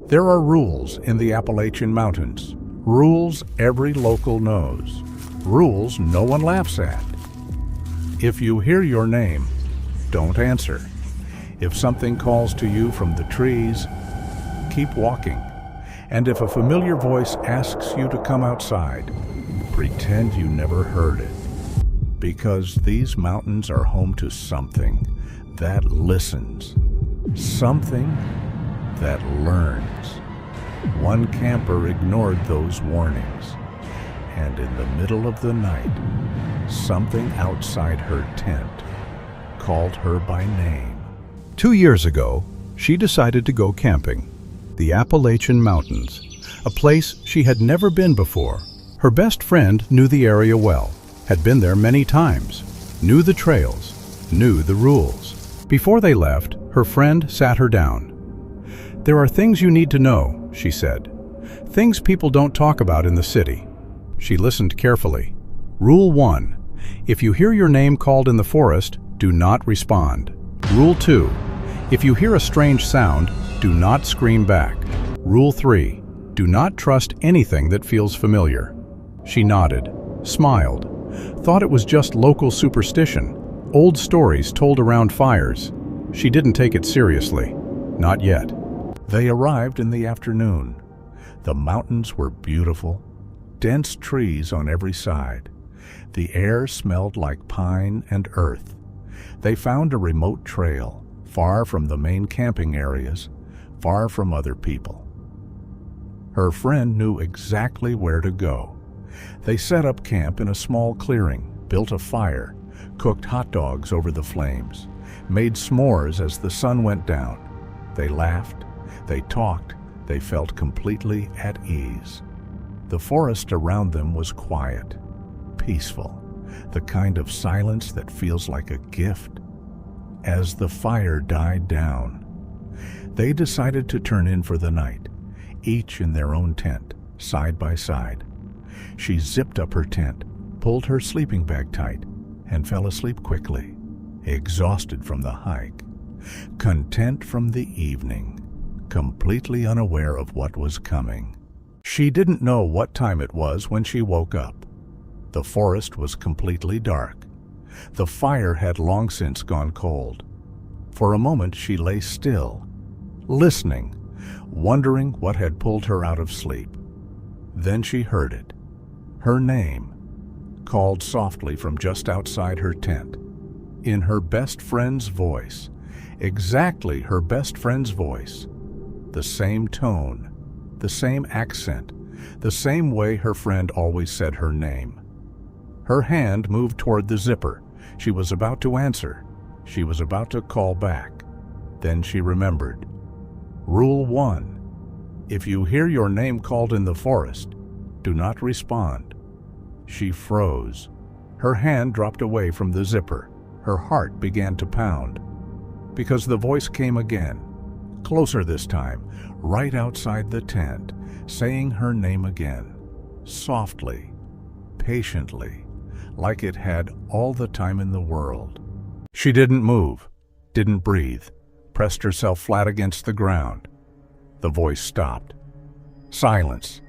There are rules in the Appalachian Mountains, rules every local knows, rules no one laughs at. If you hear your name, don't answer. If something calls to you from the trees, keep walking. And if a familiar voice asks you to come outside, pretend you never heard it. Because these mountains are home to something that listens, something that learns. One camper ignored those warnings, and in the middle of the night, something outside her tent called her by name. 2 years ago, she decided to go camping. The Appalachian Mountains, a place she had never been before. Her best friend knew the area well, had been there many times, knew the trails, knew the rules. Before they left, her friend sat her down. "There are things you need to know," she said. "Things people don't talk about in the city." She listened carefully. Rule 1. If you hear your name called in the forest, do not respond. Rule 2. If you hear a strange sound, do not scream back. Rule 3. Do not trust anything that feels familiar. She nodded, smiled, thought it was just local superstition, old stories told around fires. She didn't take it seriously. Not yet. They arrived in the afternoon. The mountains were beautiful, dense trees on every side. The air smelled like pine and earth. They found a remote trail, far from the main camping areas, far from other people. Her friend knew exactly where to go. They set up camp in a small clearing, built a fire, cooked hot dogs over the flames, made s'mores as the sun went down. They laughed, they talked, they felt completely at ease. The forest around them was quiet, peaceful, the kind of silence that feels like a gift. As the fire died down, they decided to turn in for the night, each in their own tent, side by side. She zipped up her tent, pulled her sleeping bag tight, and fell asleep quickly, exhausted from the hike, content from the evening, completely unaware of what was coming. She didn't know what time it was when she woke up. The forest was completely dark. The fire had long since gone cold. For a moment she lay still, listening, wondering what had pulled her out of sleep. Then she heard it. Her name, called softly from just outside her tent, in her best friend's voice, exactly her best friend's voice. The same tone, the same accent, the same way her friend always said her name. Her hand moved toward the zipper. She was about to answer. She was about to call back. Then she remembered. Rule 1. If you hear your name called in the forest, do not respond. She froze. Her hand dropped away from the zipper. Her heart began to pound. Because the voice came again, closer this time, right outside the tent, saying her name again, softly, patiently, like it had all the time in the world. She didn't move, didn't breathe, pressed herself flat against the ground. The voice stopped. Silence.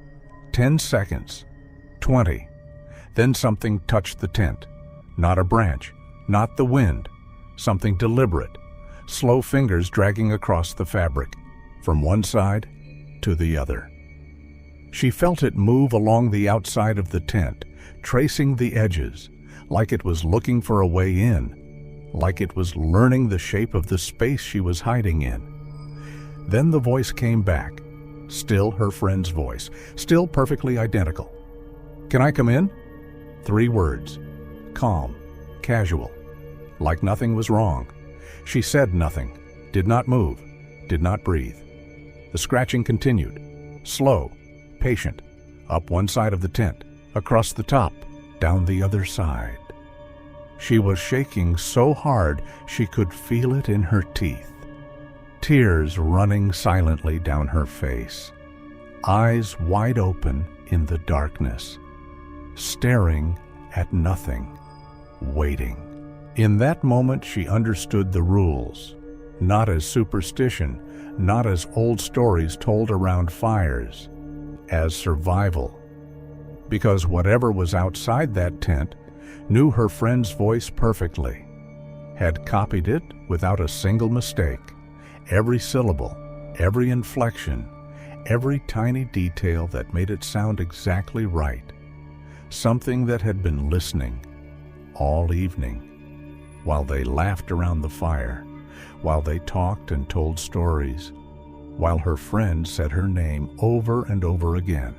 10 seconds. 20. Then something touched the tent. Not a branch, not the wind. Something deliberate. Slow fingers dragging across the fabric, from one side to the other. She felt it move along the outside of the tent, tracing the edges, like it was looking for a way in, like it was learning the shape of the space she was hiding in. Then the voice came back, still her friend's voice, still perfectly identical. "Can I come in?" 3 words, calm, casual, like nothing was wrong. She said nothing, did not move, did not breathe. The scratching continued, slow, patient, up one side of the tent, across the top, down the other side. She was shaking so hard she could feel it in her teeth. Tears running silently down her face. Eyes wide open in the darkness. Staring at nothing. Waiting. In that moment she understood the rules. not as superstition, not as old stories told around fires, as survival. Because whatever was outside that tent knew her friend's voice perfectly, had copied it without a single mistake, every syllable, every inflection, every tiny detail that made it sound exactly right. Something that had been listening all evening, while they laughed around the fire, while they talked and told stories, while her friend said her name over and over again.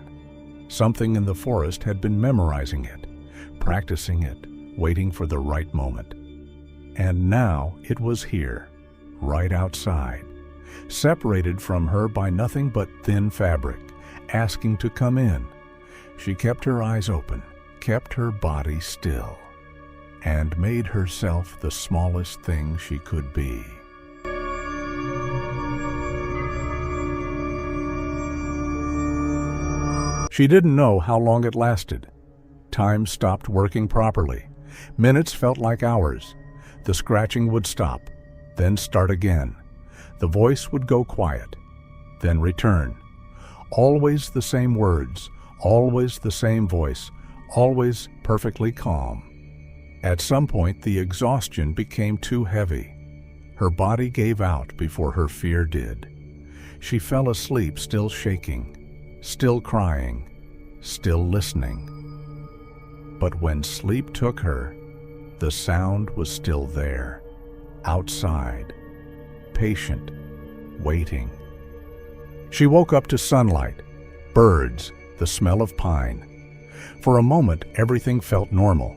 Something in the forest had been memorizing it, practicing it, waiting for the right moment. And now it was here, right outside, separated from her by nothing but thin fabric, asking to come in. She kept her eyes open, kept her body still, and made herself the smallest thing she could be. She didn't know how long it lasted. Time stopped working properly. Minutes felt like hours. The scratching would stop, then start again. The voice would go quiet, then return. Always the same words, always the same voice, always perfectly calm. At some point, the exhaustion became too heavy. Her body gave out before her fear did. She fell asleep, still shaking, still crying, still listening. But when sleep took her, the sound was still there, outside, patient, waiting. She woke up to sunlight, birds, the smell of pine. For a moment, everything felt normal.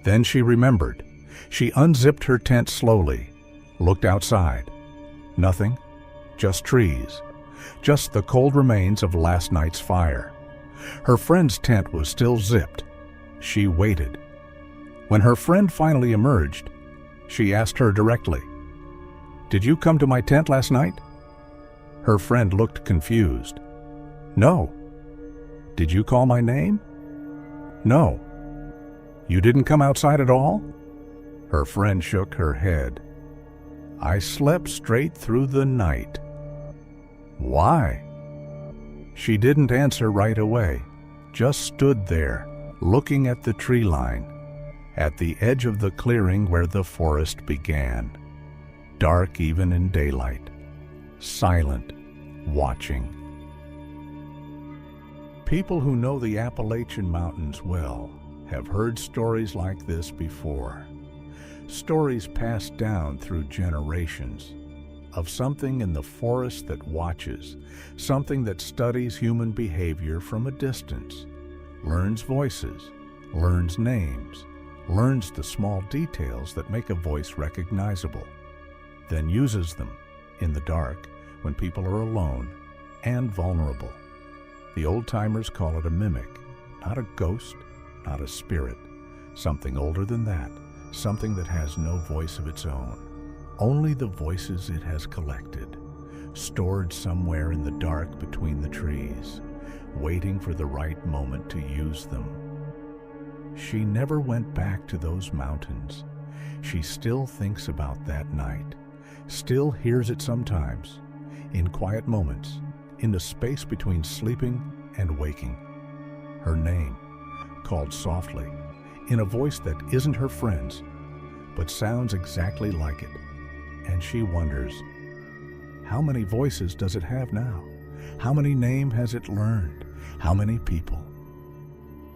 Then she remembered. She unzipped her tent slowly, looked outside. Nothing, just trees, just the cold remains of last night's fire. Her friend's tent was still zipped. She waited. When her friend finally emerged, she asked her directly, "Did you come to my tent last night?" Her friend looked confused. "No." "Did you call my name?" "No." "You didn't come outside at all?" Her friend shook her head. "I slept straight through the night." "Why?" She didn't answer right away, just stood there, looking at the tree line, at the edge of the clearing where the forest began. Dark even in daylight, silent, watching. People who know the Appalachian Mountains well have heard stories like this before. Stories passed down through generations of something in the forest that watches, something that studies human behavior from a distance, learns voices, learns names, learns the small details that make a voice recognizable, then uses them in the dark when people are alone and vulnerable. The old-timers call it a mimic, not a ghost, not a spirit, something older than that, something that has no voice of its own, only the voices it has collected, stored somewhere in the dark between the trees, waiting for the right moment to use them. She never went back to those mountains. She still thinks about that night, still hears it sometimes, in quiet moments, in the space between sleeping and waking. Her name, called softly, in a voice that isn't her friend's, but sounds exactly like it. And she wonders, how many voices does it have now? How many names has it learned? How many people?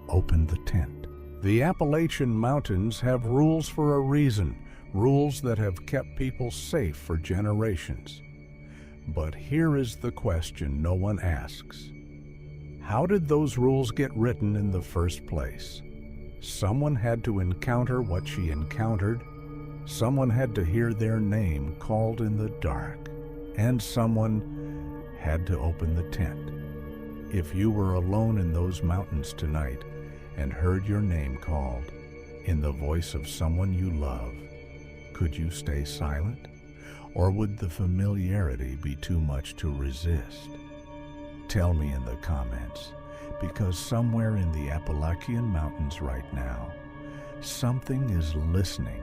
Open the tent. The Appalachian Mountains have rules for a reason, rules that have kept people safe for generations. But here is the question no one asks. How did those rules get written in the first place? Someone had to encounter what she encountered. Someone had to hear their name called in the dark. And someone had to open the tent. If you were alone in those mountains tonight and heard your name called in the voice of someone you love, could you stay silent? Or would the familiarity be too much to resist? Tell me in the comments, because somewhere in the Appalachian Mountains right now, something is listening,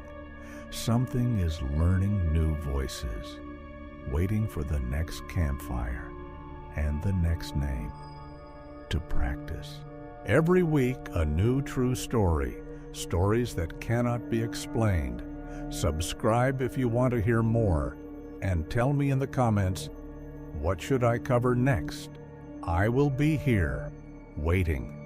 something is learning new voices. waiting for the next campfire and the next name to practice. Every week, a new true story, stories that cannot be explained. Subscribe if you want to hear more, and tell me in the comments, what should I cover next? I will be here, waiting.